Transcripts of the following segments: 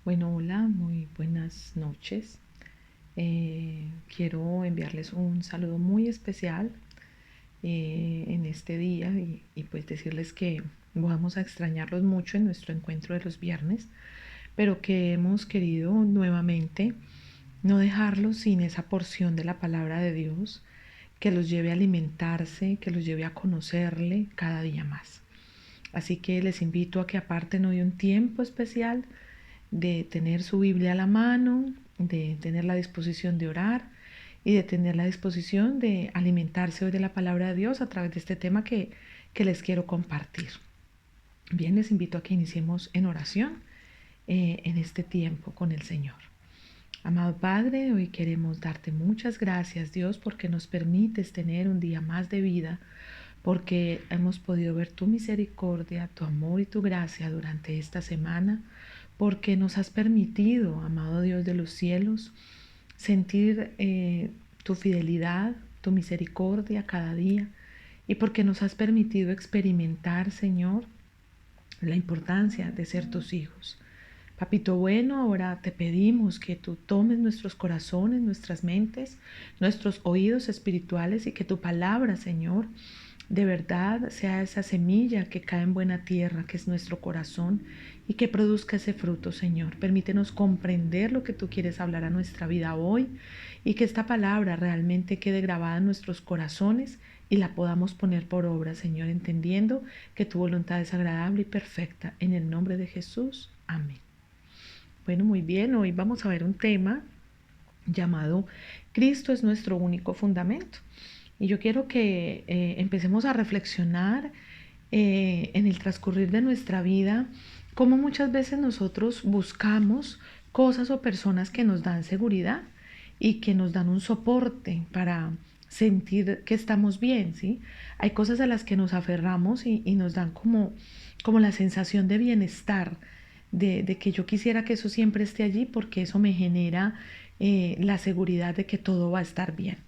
Bueno, hola, muy buenas noches. Quiero enviarles un saludo muy especial en este día y pues decirles que vamos a extrañarlos mucho en nuestro encuentro de los viernes, pero que hemos querido nuevamente no dejarlos sin esa porción de la palabra de Dios que los lleve a alimentarse, que los lleve a conocerle cada día más. Así que les invito a que aparten hoy un tiempo especial de tener su Biblia a la mano, de tener la disposición de orar y de tener la disposición de alimentarse hoy de la palabra de Dios a través de este tema que les quiero compartir. Bien, les invito a que iniciemos en oración en este tiempo con el Señor. Amado Padre, hoy queremos darte muchas gracias, Dios, porque nos permites tener un día más de vida, porque hemos podido ver tu misericordia, tu amor y tu gracia durante esta semana, porque nos has permitido, amado Dios de los cielos, sentir tu fidelidad, tu misericordia cada día, y porque nos has permitido experimentar, Señor, la importancia de ser tus hijos. Papito bueno, ahora te pedimos que tú tomes nuestros corazones, nuestras mentes, nuestros oídos espirituales y que tu palabra, Señor, de verdad sea esa semilla que cae en buena tierra, que es nuestro corazón, y que produzca ese fruto, Señor. Permítenos comprender lo que tú quieres hablar a nuestra vida hoy y que esta palabra realmente quede grabada en nuestros corazones y la podamos poner por obra, Señor, entendiendo que tu voluntad es agradable y perfecta. En el nombre de Jesús. Amén. Bueno, muy bien, hoy vamos a ver un tema llamado Cristo es nuestro único fundamento. Y yo quiero que empecemos a reflexionar en el transcurrir de nuestra vida, cómo muchas veces nosotros buscamos cosas o personas que nos dan seguridad y que nos dan un soporte para sentir que estamos bien, ¿sí? Hay cosas a las que nos aferramos y nos dan como la sensación de bienestar, de que yo quisiera que eso siempre esté allí porque eso me genera la seguridad de que todo va a estar bien.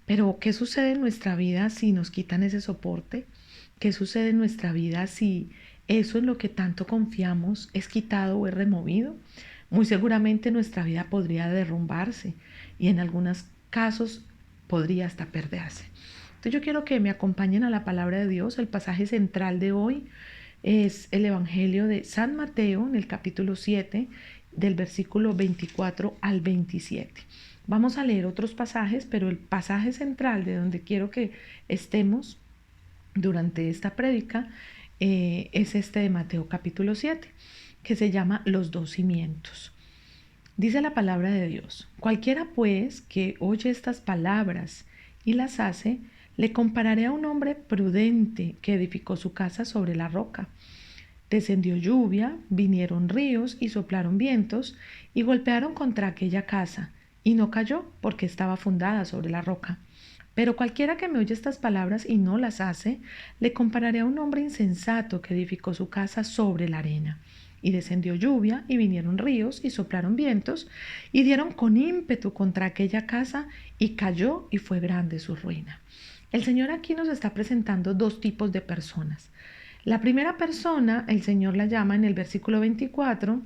Pero ¿qué sucede en nuestra vida si nos quitan ese soporte? ¿Qué sucede en nuestra vida si eso en lo que tanto confiamos es quitado o es removido? Muy seguramente nuestra vida podría derrumbarse y en algunos casos podría hasta perderse. Entonces yo quiero que me acompañen a la palabra de Dios. El pasaje central de hoy es el Evangelio de San Mateo en el capítulo 7 del versículo 24 al 27. Vamos a leer otros pasajes, pero el pasaje central de donde quiero que estemos durante esta prédica es este de Mateo capítulo 7, que se llama Los dos cimientos. Dice la palabra de Dios: cualquiera pues que oye estas palabras y las hace, le compararé a un hombre prudente que edificó su casa sobre la roca. Descendió lluvia, vinieron ríos y soplaron vientos y golpearon contra aquella casa, y no cayó porque estaba fundada sobre la roca. Pero cualquiera que me oye estas palabras y no las hace, le compararé a un hombre insensato que edificó su casa sobre la arena. Y descendió lluvia, y vinieron ríos, y soplaron vientos, y dieron con ímpetu contra aquella casa, y cayó, y fue grande su ruina. El Señor aquí nos está presentando dos tipos de personas. La primera persona, el Señor la llama en el versículo 24,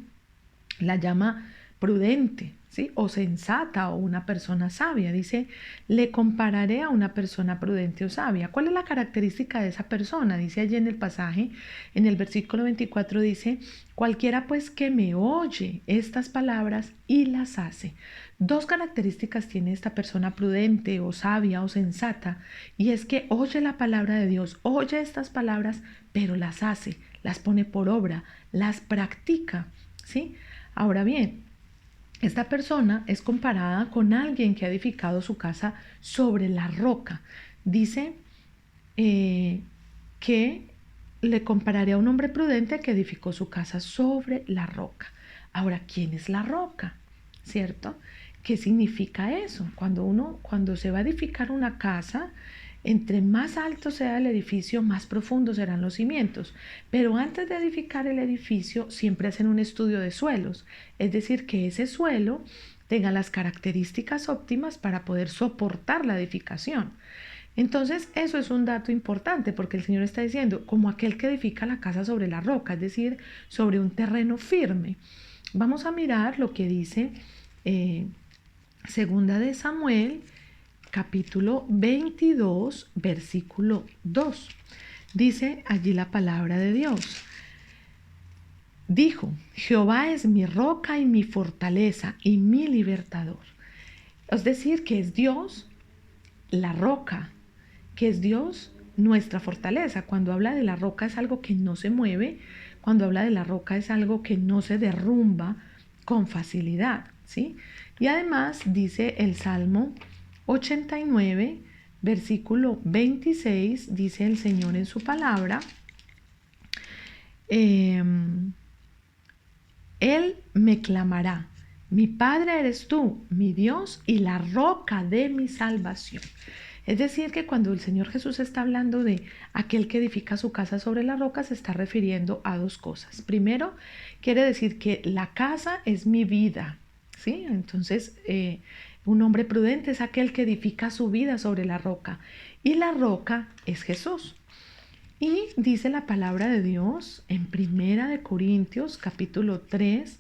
la llama prudente, ¿sí? O sensata o una persona sabia. Dice, le compararé a una persona prudente o sabia. ¿Cuál es la característica de esa persona? Dice allí en el pasaje, en el versículo 24 dice, cualquiera pues que me oye estas palabras y las hace. Dos características tiene esta persona prudente o sabia o sensata, y es que oye la palabra de Dios, oye estas palabras, pero las hace, las pone por obra, las practica, ¿sí? Ahora bien, esta persona es comparada con alguien que ha edificado su casa sobre la roca. Dice que le compararé a un hombre prudente que edificó su casa sobre la roca. Ahora, ¿quién es la roca? ¿Cierto? ¿Qué significa eso? Cuando se va a edificar una casa, entre más alto sea el edificio, más profundos serán los cimientos. Pero antes de edificar el edificio, siempre hacen un estudio de suelos. Es decir, que ese suelo tenga las características óptimas para poder soportar la edificación. Entonces, eso es un dato importante porque el Señor está diciendo, como aquel que edifica la casa sobre la roca, es decir, sobre un terreno firme. Vamos a mirar lo que dice Segunda de Samuel, capítulo 22, versículo 2. Dice allí la palabra de Dios. Dijo: Jehová es mi roca y mi fortaleza y mi libertador. Es decir, que es Dios la roca, que es Dios nuestra fortaleza. Cuando habla de la roca es algo que no se mueve, cuando habla de la roca es algo que no se derrumba con facilidad, ¿sí? Y además dice el Salmo 89, versículo 26, dice el Señor en su palabra, Él me clamará, mi Padre eres tú, mi Dios y la roca de mi salvación. Es decir, que cuando el Señor Jesús está hablando de aquel que edifica su casa sobre la roca, se está refiriendo a dos cosas. Primero, quiere decir que la casa es mi vida, ¿sí? Entonces, un hombre prudente es aquel que edifica su vida sobre la roca, y la roca es Jesús. Y dice la palabra de Dios en Primera de Corintios, capítulo 3,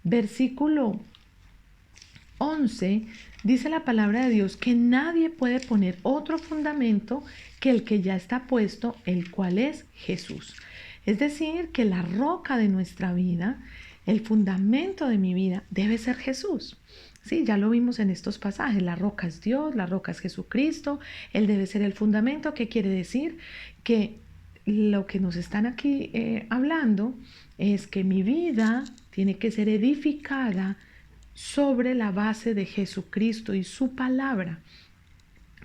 versículo 11, dice la palabra de Dios que nadie puede poner otro fundamento que el que ya está puesto, el cual es Jesús. Es decir, que la roca de nuestra vida, el fundamento de mi vida, debe ser Jesús. Sí, ya lo vimos en estos pasajes. La roca es Dios, la roca es Jesucristo. Él debe ser el fundamento. ¿Qué quiere decir? Que lo que nos están aquí hablando es que mi vida tiene que ser edificada sobre la base de Jesucristo y su palabra.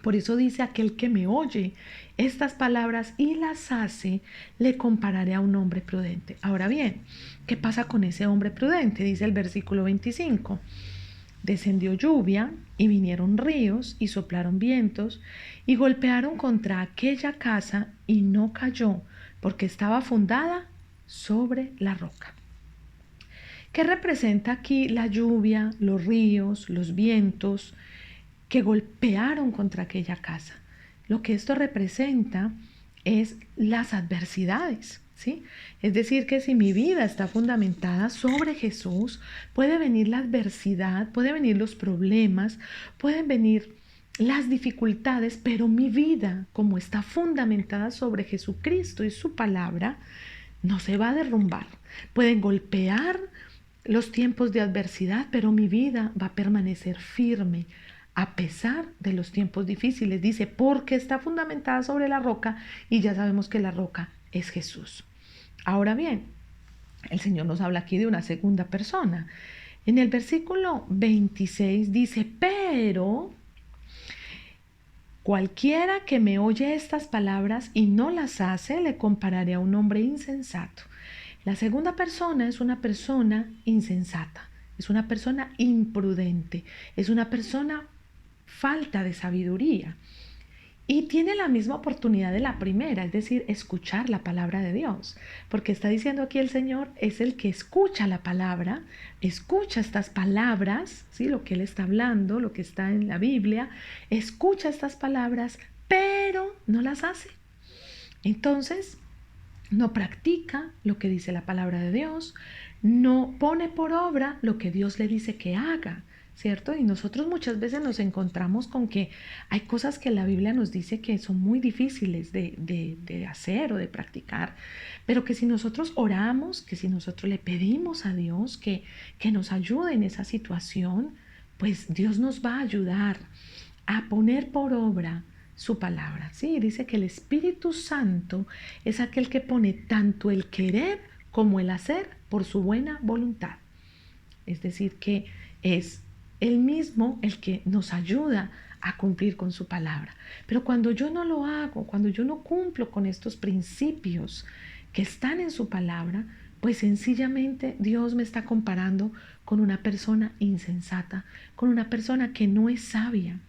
Por eso dice: aquel que me oye estas palabras y las hace, le compararé a un hombre prudente. Ahora bien, ¿qué pasa con ese hombre prudente? Dice el versículo 25. Descendió lluvia y vinieron ríos y soplaron vientos y golpearon contra aquella casa y no cayó, porque estaba fundada sobre la roca. ¿Qué representa aquí la lluvia, los ríos, los vientos que golpearon contra aquella casa? Lo que esto representa es las adversidades, ¿sí? Es decir, que si mi vida está fundamentada sobre Jesús, puede venir la adversidad, pueden venir los problemas, pueden venir las dificultades, pero mi vida, como está fundamentada sobre Jesucristo y su palabra, no se va a derrumbar. Pueden golpear los tiempos de adversidad, pero mi vida va a permanecer firme a pesar de los tiempos difíciles. Dice, porque está fundamentada sobre la roca, y ya sabemos que la roca es Jesús. Ahora bien, el Señor nos habla aquí de una segunda persona. En el versículo 26 dice: pero cualquiera que me oye estas palabras y no las hace, le compararé a un hombre insensato. La segunda persona es una persona insensata, es una persona imprudente, es una persona falta de sabiduría. Y tiene la misma oportunidad de la primera, es decir, escuchar la palabra de Dios. Porque está diciendo aquí el Señor, es el que escucha la palabra, escucha estas palabras, ¿sí? Lo que Él está hablando, lo que está en la Biblia, escucha estas palabras, pero no las hace. Entonces, no practica lo que dice la palabra de Dios, no pone por obra lo que Dios le dice que haga, ¿cierto? Y nosotros muchas veces nos encontramos con que hay cosas que la Biblia nos dice que son muy difíciles de hacer o de practicar, pero que si nosotros oramos, que si nosotros le pedimos a Dios que nos ayude en esa situación, pues Dios nos va a ayudar a poner por obra su palabra. Sí, dice que el Espíritu Santo es aquel que pone tanto el querer como el hacer por su buena voluntad. Es decir, que es Él mismo el que nos ayuda a cumplir con su palabra. Pero cuando yo no lo hago, cuando yo no cumplo con estos principios que están en su palabra, pues sencillamente Dios me está comparando con una persona insensata, con una persona que no es sabia.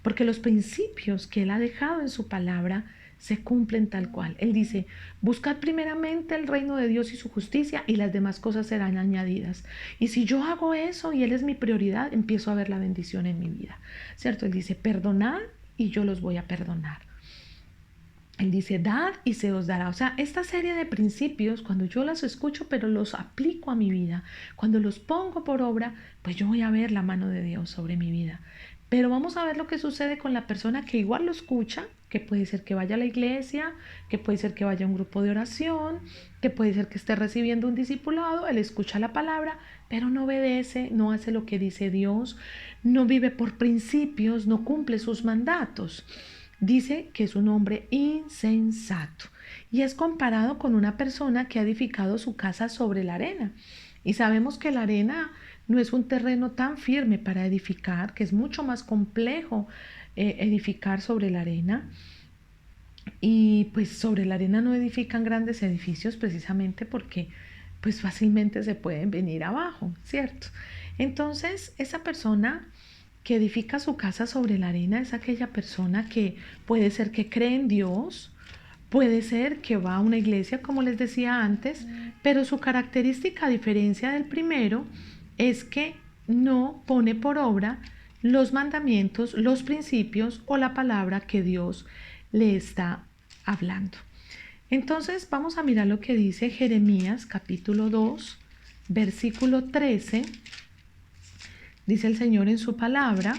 Porque los principios que Él ha dejado en su palabra se cumplen tal cual. Él dice: buscad primeramente el reino de Dios y su justicia, y las demás cosas serán añadidas. Y si yo hago eso y Él es mi prioridad, empiezo a ver la bendición en mi vida, ¿cierto? Él dice: perdonad y yo los voy a perdonar. Él dice, dad y se os dará. O sea, esta serie de principios, cuando yo las escucho, pero los aplico a mi vida, cuando los pongo por obra, pues yo voy a ver la mano de Dios sobre mi vida. Pero vamos a ver lo que sucede con la persona que igual lo escucha, que puede ser que vaya a la iglesia, que puede ser que vaya a un grupo de oración, que puede ser que esté recibiendo un discipulado, él escucha la palabra, pero no obedece, no hace lo que dice Dios, no vive por principios, no cumple sus mandatos. Dice que es un hombre insensato y es comparado con una persona que ha edificado su casa sobre la arena. Y sabemos que la arena no es un terreno tan firme para edificar, que es mucho más complejo edificar sobre la arena. Y pues sobre la arena no edifican grandes edificios precisamente porque pues fácilmente se pueden venir abajo, ¿cierto? Entonces esa persona que edifica su casa sobre la arena es aquella persona que puede ser que cree en Dios, puede ser que va a una iglesia, como les decía antes, pero su característica, a diferencia del primero, es que no pone por obra los mandamientos, los principios o la palabra que Dios le está hablando. Entonces vamos a mirar lo que dice Jeremías capítulo 2, versículo 13. Dice el Señor en su palabra,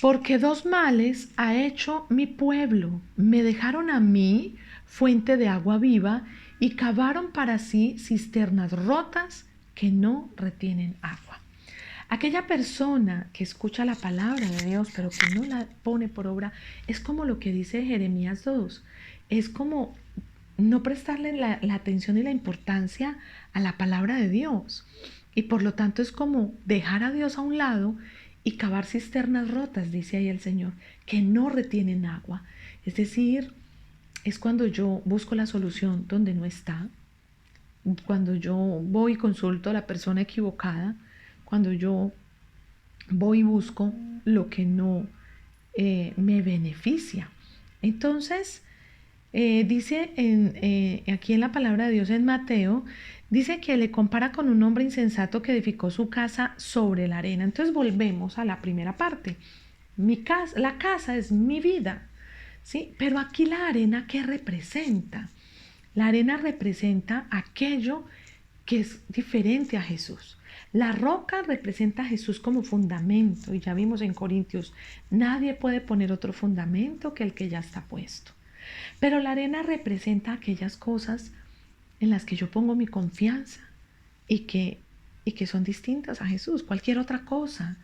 porque dos males ha hecho mi pueblo. Me dejaron a mí fuente de agua viva y cavaron para sí cisternas rotas que no retienen agua. Aquella persona que escucha la palabra de Dios pero que no la pone por obra es como lo que dice Jeremías 2. Es como no prestarle la atención y la importancia a la palabra de Dios. Y por lo tanto es como dejar a Dios a un lado y cavar cisternas rotas, dice ahí el Señor, que no retienen agua. Es decir, es cuando yo busco la solución donde no está, cuando yo voy y consulto a la persona equivocada, cuando yo voy y busco lo que no me beneficia. Entonces, dice aquí en la palabra de Dios en Mateo, dice que le compara con un hombre insensato que edificó su casa sobre la arena. Entonces volvemos a la primera parte. La casa es mi vida, ¿sí? Pero aquí la arena, ¿qué representa? La arena representa aquello que es diferente a Jesús. La roca representa a Jesús como fundamento, y ya vimos en Corintios, nadie puede poner otro fundamento que el que ya está puesto. Pero la arena representa aquellas cosas en las que yo pongo mi confianza y que son distintas a Jesús, cualquier otra cosa.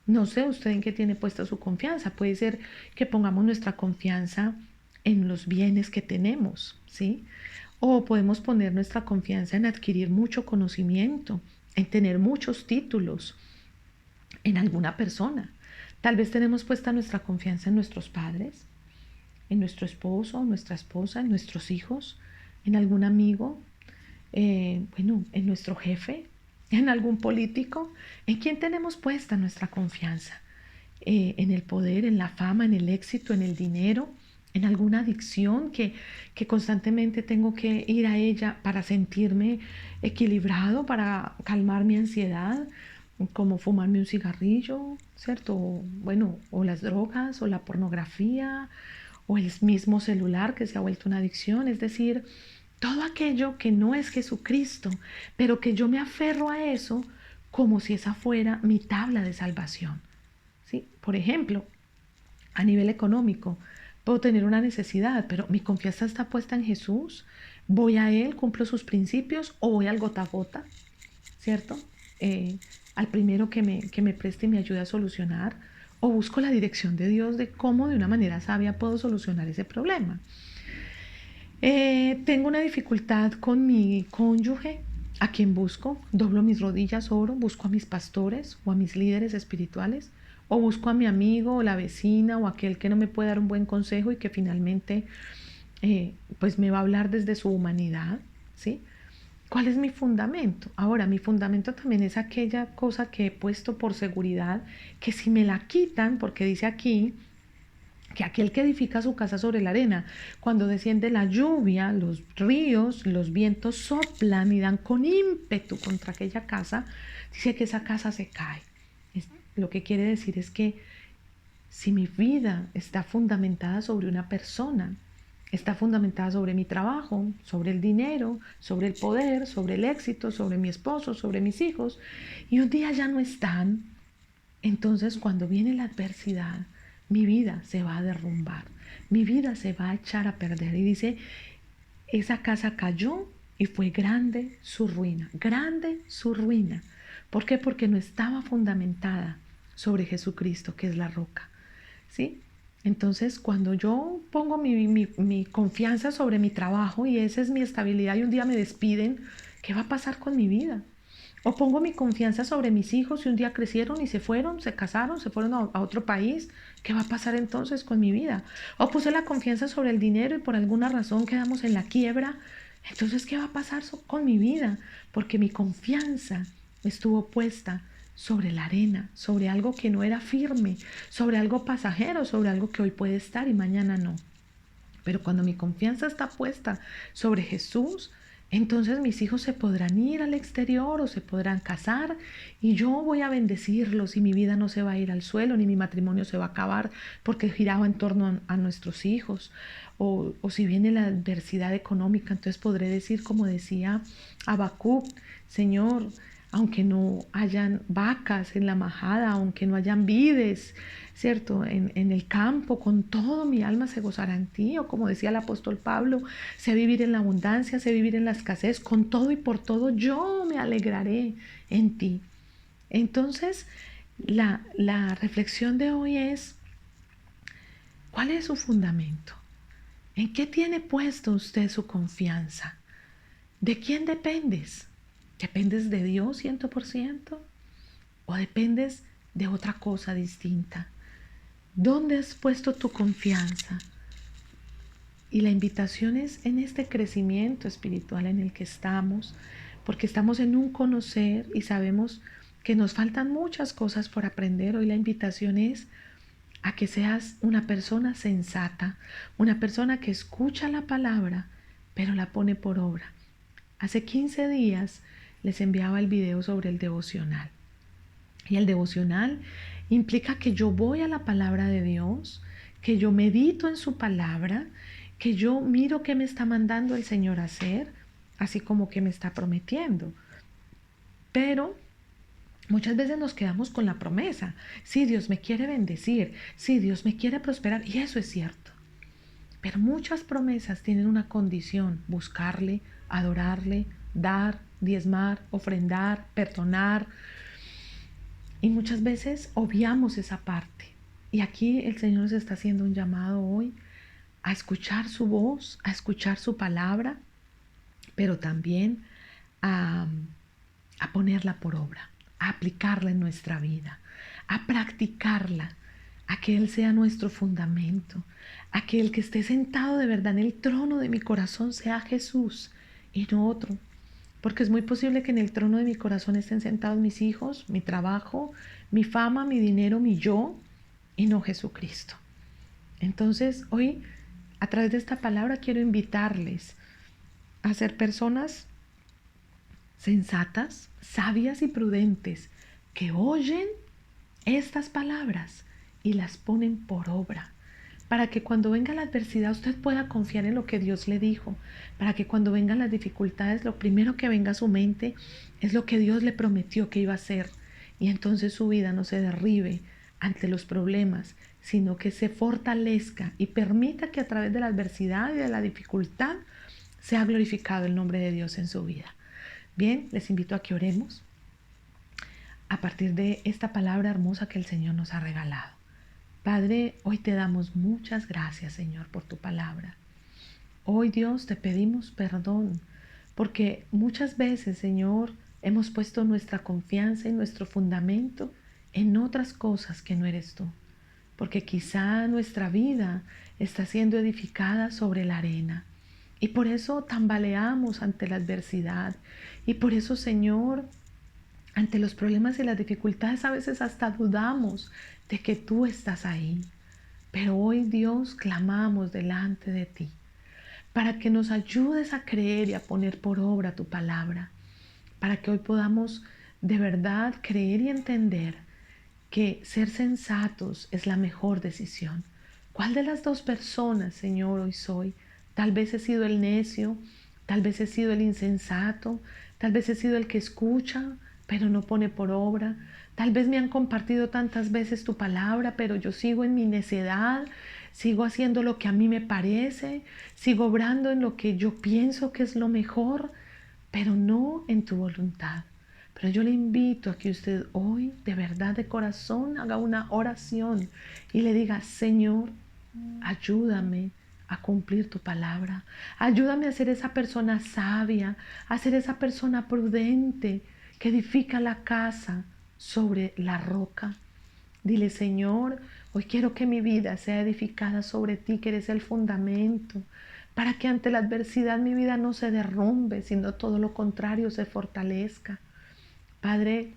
No sé usted en qué tiene puesta su confianza. Puede ser que pongamos nuestra confianza en los bienes que tenemos, ¿sí? O podemos poner nuestra confianza en adquirir mucho conocimiento, en tener muchos títulos, en alguna persona. Tal vez tenemos puesta nuestra confianza en nuestros padres, en nuestro esposo, nuestra esposa, en nuestros hijos, en algún amigo, en nuestro jefe, en algún político. ¿En quién tenemos puesta nuestra confianza? En el poder, en la fama, en el éxito, en el dinero, en alguna adicción que constantemente tengo que ir a ella para sentirme equilibrado, para calmar mi ansiedad, como fumarme un cigarrillo, ¿cierto? O las drogas, o la pornografía, o el mismo celular que se ha vuelto una adicción. Es decir, todo aquello que no es Jesucristo, pero que yo me aferro a eso como si esa fuera mi tabla de salvación. ¿Sí? Por ejemplo, a nivel económico, puedo tener una necesidad, pero mi confianza está puesta en Jesús. Voy a Él, cumplo sus principios, o voy al gota a gota, ¿cierto? Al primero que me preste y me ayude a solucionar, o busco la dirección de Dios de cómo de una manera sabia puedo solucionar ese problema. Tengo una dificultad con mi cónyuge, a quien busco, doblo mis rodillas, oro, busco a mis pastores o a mis líderes espirituales, o busco a mi amigo o la vecina o aquel que no me puede dar un buen consejo y que finalmente pues me va a hablar desde su humanidad, ¿sí? ¿Cuál es mi fundamento? Ahora, mi fundamento también es aquella cosa que he puesto por seguridad, que si me la quitan, porque dice aquí que aquel que edifica su casa sobre la arena, cuando desciende la lluvia, los ríos, los vientos soplan y dan con ímpetu contra aquella casa, dice que esa casa se cae. Lo que quiere decir es que si mi vida está fundamentada sobre una persona, está fundamentada sobre mi trabajo, sobre el dinero, sobre el poder, sobre el éxito, sobre mi esposo, sobre mis hijos, y un día ya no están, entonces cuando viene la adversidad, mi vida se va a derrumbar, mi vida se va a echar a perder. Y dice, esa casa cayó y fue grande su ruina, grande su ruina. ¿Por qué? Porque no estaba fundamentada sobre Jesucristo, que es la roca. ¿Sí? Entonces, cuando yo pongo mi confianza sobre mi trabajo y esa es mi estabilidad y un día me despiden, ¿qué va a pasar con mi vida? O pongo mi confianza sobre mis hijos y un día crecieron y se fueron, se casaron, se fueron a otro país. ¿Qué va a pasar entonces con mi vida? O puse la confianza sobre el dinero y por alguna razón quedamos en la quiebra. Entonces, ¿qué va a pasar con mi vida? Porque mi confianza estuvo puesta sobre la arena, sobre algo que no era firme, sobre algo pasajero, sobre algo que hoy puede estar y mañana no. Pero cuando mi confianza está puesta sobre Jesús, entonces mis hijos se podrán ir al exterior o se podrán casar y yo voy a bendecirlos y mi vida no se va a ir al suelo ni mi matrimonio se va a acabar porque giraba en torno a nuestros hijos. O si viene la adversidad económica, entonces podré decir como decía Habacuc, Señor, aunque no hayan vacas en la majada, aunque no hayan vides, ¿cierto? En el campo, con todo mi alma se gozará en ti, o como decía el apóstol Pablo, sé vivir en la abundancia, sé vivir en la escasez, con todo y por todo yo me alegraré en ti. Entonces, la reflexión de hoy es, ¿cuál es su fundamento? ¿En qué tiene puesto usted su confianza? ¿De quién dependes? ¿Dependes de Dios 100%? ¿O dependes de otra cosa distinta? ¿Dónde has puesto tu confianza? Y la invitación es en este crecimiento espiritual en el que estamos, porque estamos en un conocer y sabemos que nos faltan muchas cosas por aprender. Hoy la invitación es a que seas una persona sensata, una persona que escucha la palabra, pero la pone por obra. Hace 15 días les enviaba el video sobre el devocional. Y el devocional implica que yo voy a la palabra de Dios, que yo medito en su palabra, que yo miro qué me está mandando el Señor a hacer, así como que me está prometiendo. Pero muchas veces nos quedamos con la promesa. Sí, Dios me quiere bendecir, sí, Dios me quiere prosperar, y eso es cierto. Pero muchas promesas tienen una condición: buscarle, adorarle, dar, diezmar, ofrendar, perdonar. Y muchas veces obviamos esa parte. Y aquí el Señor nos está haciendo un llamado hoy a escuchar su voz, a escuchar su palabra, pero también a, a ponerla por obra, a aplicarla en nuestra vida, a practicarla, a que Él sea nuestro fundamento, a que el que esté sentado de verdad en el trono de mi corazón sea Jesús y no otro. Porque es muy posible que en el trono de mi corazón estén sentados mis hijos, mi trabajo, mi fama, mi dinero, mi yo, y no Jesucristo. Entonces, hoy, a través de esta palabra, quiero invitarles a ser personas sensatas, sabias y prudentes, que oyen estas palabras y las ponen por obra, para que cuando venga la adversidad usted pueda confiar en lo que Dios le dijo, para que cuando vengan las dificultades lo primero que venga a su mente es lo que Dios le prometió que iba a hacer, y entonces su vida no se derribe ante los problemas, sino que se fortalezca y permita que a través de la adversidad y de la dificultad sea glorificado el nombre de Dios en su vida. Bien, les invito a que oremos a partir de esta palabra hermosa que el Señor nos ha regalado. Padre, hoy te damos muchas gracias, Señor, por tu palabra. Hoy, Dios, te pedimos perdón porque muchas veces, Señor, hemos puesto nuestra confianza y nuestro fundamento en otras cosas que no eres tú, porque quizá nuestra vida está siendo edificada sobre la arena y por eso tambaleamos ante la adversidad y por eso, Señor, ante los problemas y las dificultades a veces hasta dudamos de que tú estás ahí. Pero hoy, Dios, clamamos delante de ti para que nos ayudes a creer y a poner por obra tu palabra, para que hoy podamos de verdad creer y entender que ser sensatos es la mejor decisión. ¿Cuál de las dos personas, Señor, hoy soy? Tal vez he sido el necio, tal vez he sido el insensato, tal vez he sido el que escucha, pero no pone por obra. Tal vez me han compartido tantas veces tu palabra, pero yo sigo en mi necedad, sigo haciendo lo que a mí me parece, sigo obrando en lo que yo pienso que es lo mejor, pero no en tu voluntad. Pero yo le invito a que usted hoy, de verdad, de corazón, haga una oración y le diga: Señor, ayúdame a cumplir tu palabra. Ayúdame a ser esa persona sabia, a ser esa persona prudente que edifica la casa sobre la roca. Dile: Señor, hoy quiero que mi vida sea edificada sobre ti, que eres el fundamento, para que ante la adversidad mi vida no se derrumbe, sino todo lo contrario, se fortalezca. Padre,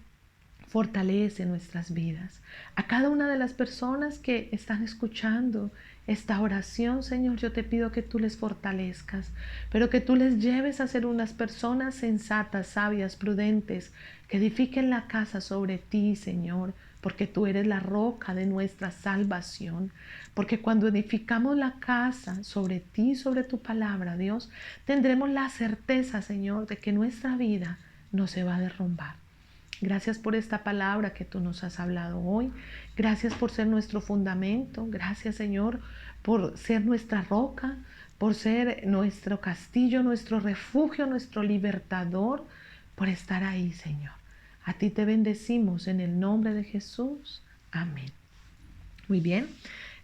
fortalece nuestras vidas. A cada una de las personas que están escuchando esta oración, Señor, yo te pido que tú les fortalezcas, pero que tú les lleves a ser unas personas sensatas, sabias, prudentes, que edifiquen la casa sobre ti, Señor, porque tú eres la roca de nuestra salvación. Porque cuando edificamos la casa sobre ti, sobre tu palabra, Dios, tendremos la certeza, Señor, de que nuestra vida no se va a derrumbar. Gracias por esta palabra que tú nos has hablado hoy. Gracias por ser nuestro fundamento. Gracias, Señor, por ser nuestra roca, por ser nuestro castillo, nuestro refugio, nuestro libertador, por estar ahí, Señor. A ti te bendecimos en el nombre de Jesús. Amén. Muy bien.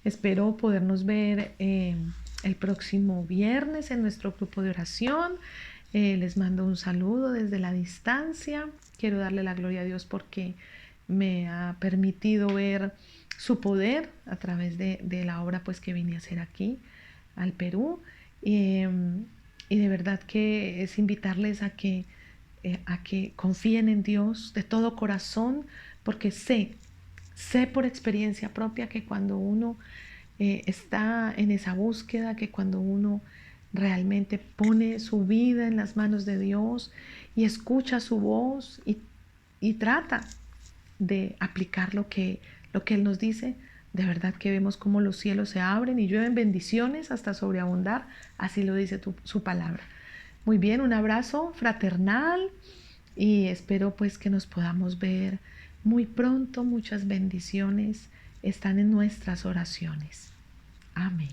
Espero podernos ver el próximo viernes en nuestro grupo de oración. Les mando un saludo desde la distancia. Quiero darle la gloria a Dios porque me ha permitido ver su poder a través de la obra pues que vine a hacer aquí al Perú. Y de verdad que es invitarles a que confíen en Dios de todo corazón, porque sé por experiencia propia que cuando uno está en esa búsqueda, que cuando uno realmente pone su vida en las manos de Dios y escucha su voz y trata de aplicar lo que Él nos dice, de verdad que vemos cómo los cielos se abren y llueven bendiciones hasta sobreabundar, así lo dice su palabra. Muy bien, un abrazo fraternal y espero pues que nos podamos ver muy pronto. Muchas bendiciones están en nuestras oraciones. Amén.